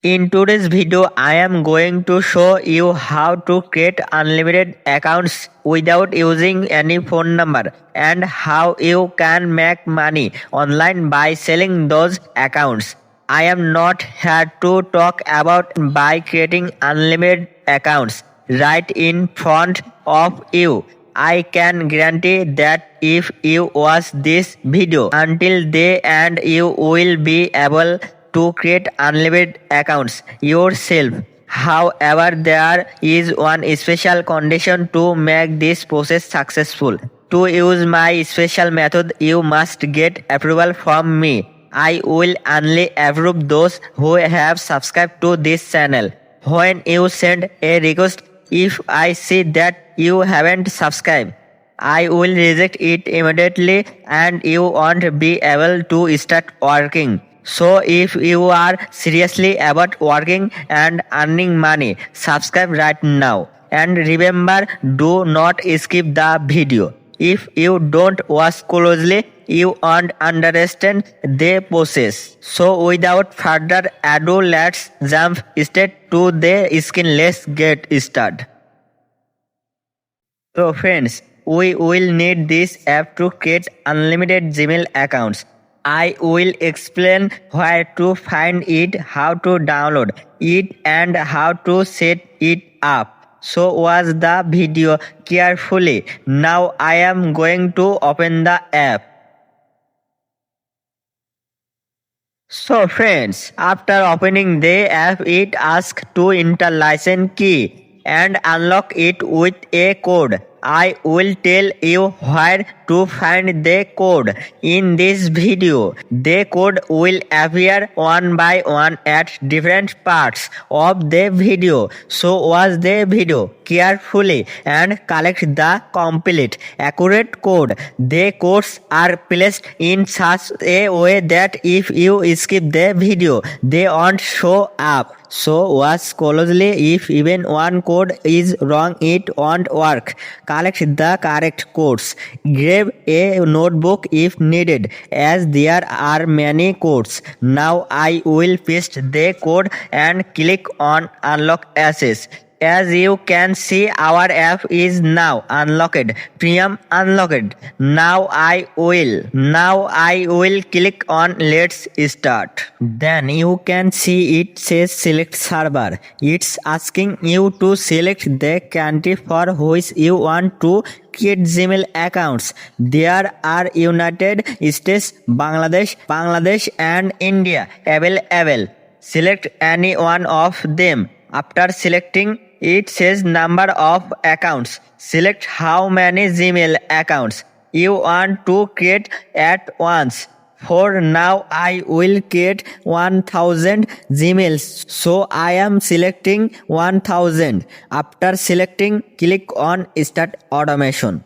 In today's video, I am going to show you how to create unlimited accounts without using any phone number and how you can make money online by selling those accounts. I am not here to talk about by creating unlimited accounts right in front of you. I can guarantee that if you watch this video until the end, you will be able to create unlimited accounts yourself. However, there is one special condition to make this process successful. To use my special method, you must get approval from me. I will only approve those who have subscribed to this channel. When you send a request, if I see that you haven't subscribed, I will reject it immediately and you won't be able to start working. So if you are seriously about working and earning money, subscribe right now. And remember, do not skip the video. If you don't watch closely, you won't understand the process. So without further ado, let's jump straight to the screen. Let's get started. So friends, we will need this app to create unlimited Gmail accounts. I will explain where to find it, how to download it and how to set it up. So watch the video carefully. Now I am going to open the app. So friends, after opening the app, it asks to enter license key and unlock it with a code. I will tell you where to find the code in this video. The code will appear one by one at different parts of the video. So watch the video carefully and collect the complete accurate code. The codes are placed in such a way that if you skip the video, they won't show up. So watch closely. If even one code is wrong, it won't work. Collect the correct codes. Grab a notebook if needed, as there are many codes. Now I will paste the code and click on Unlock Access. As you can see, our app is now unlocked. Premium unlocked. Now I will click on Let's Start. Then you can see it says Select Server. It's asking you to select the country for which you want to create Gmail accounts. There are United States, Bangladesh and India available. Select any one of them. After selecting, it says number of accounts. Select how many Gmail accounts you want to create at once. For now, I will create 1000 Gmails. So I am selecting 1000. After selecting, click on Start Automation.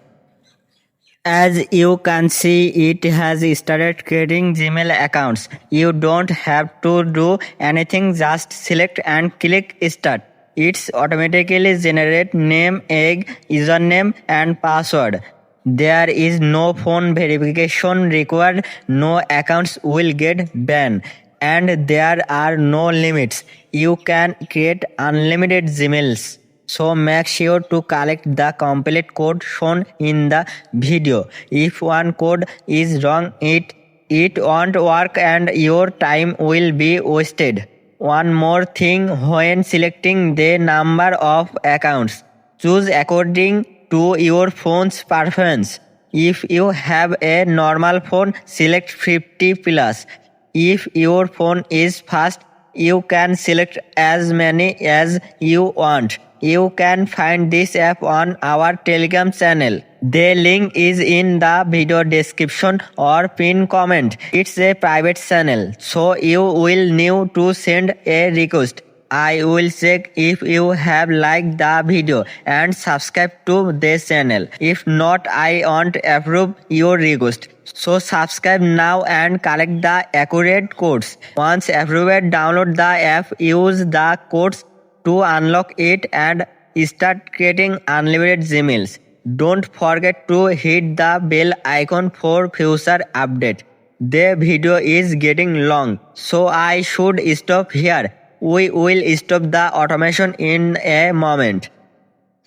As you can see, it has started creating Gmail accounts. You don't have to do anything, just select and click Start. It's automatically generate name, username and password. There is no phone verification required, no accounts will get banned, and there are no limits. You can create unlimited Gmails. So make sure to collect the complete code shown in the video. If one code is wrong, it won't work and your time will be wasted. One more thing, when selecting the number of accounts, choose according to your phone's preference. If you have a normal phone, select 50 plus. If your phone is fast, you can select as many as you want. You can find this app on our Telegram channel. The link is in the video description or pinned comment. It's a private channel, so you will need to send a request. I will check if you have liked the video and subscribe to this channel. If not, I won't approve your request. So subscribe now and collect the accurate codes. Once approved, download the app, use the codes to unlock it and start creating unlimited Gmails. Don't forget to hit the bell icon for future update. The video is getting long, so I should stop here. We will stop the automation in a moment.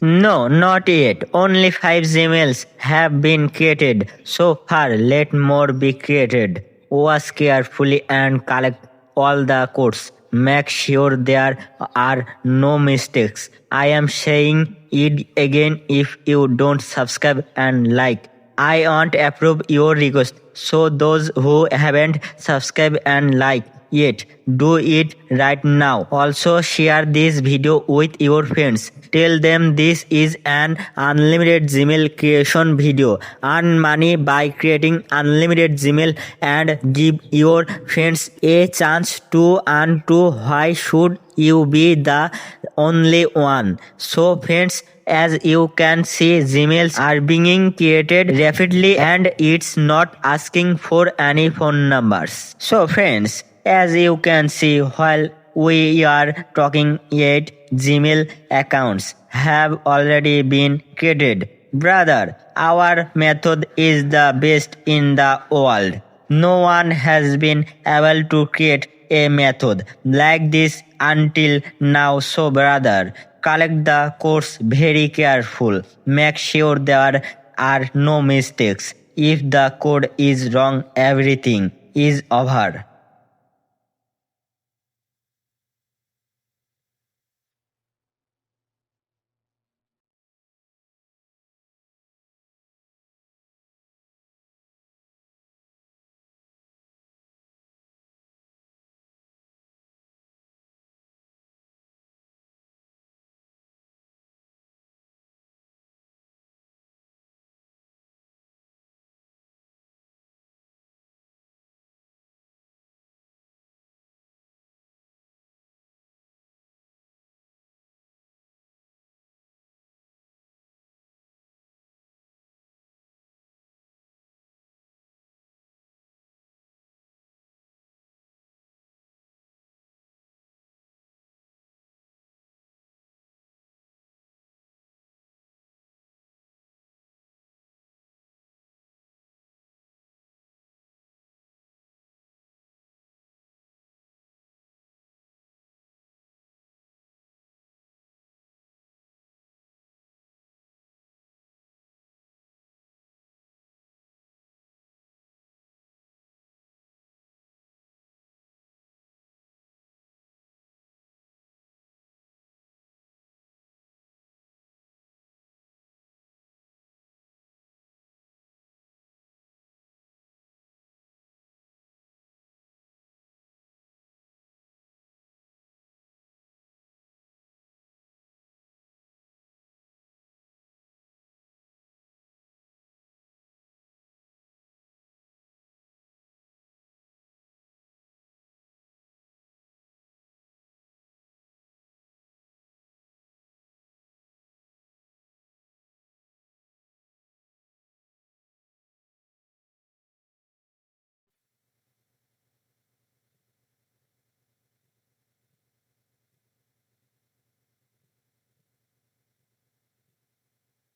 No, not yet. Only 5 Gmails have been created so far. Let more be created. Watch carefully and collect all the codes. Make sure there are no mistakes. I am saying it again if you don't subscribe and like. I want to approve your request. So those who haven't subscribed and like yet, do it right now. Also share this video with your friends. Tell them this is an unlimited Gmail creation video. Earn money by creating unlimited Gmail and give your friends a chance to earn too. Why should you be the only one? So friends, as you can see, Gmails are being created rapidly and it's not asking for any phone numbers. So friends, as you can see, while we are talking, 8 Gmail accounts have already been created. Brother, our method is the best in the world. No one has been able to create a method like this until now. So brother, collect the codes very careful. Make sure there are no mistakes. If the code is wrong, everything is over.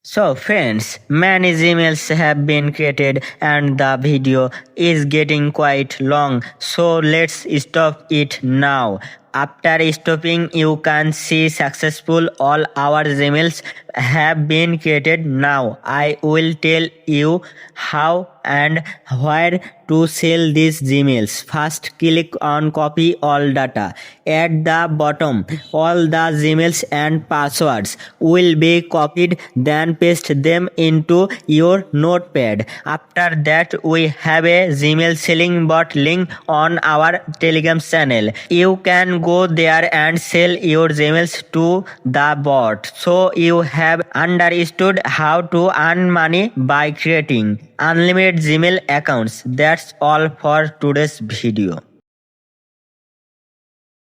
So friends, many emails have been created and the video is getting quite long. So let's stop it now. After stopping, you can see successful all our emails have been created. Now I will tell you how and where to sell these Gmails. First, click on copy all data. At the bottom, all the Gmails and passwords will be copied, then paste them into your notepad. After that, we have a Gmail selling bot link on our Telegram channel. You can go there and sell your Gmails to the bot. So you have understood how to earn money by creating unlimited Gmail accounts. That's all for today's video.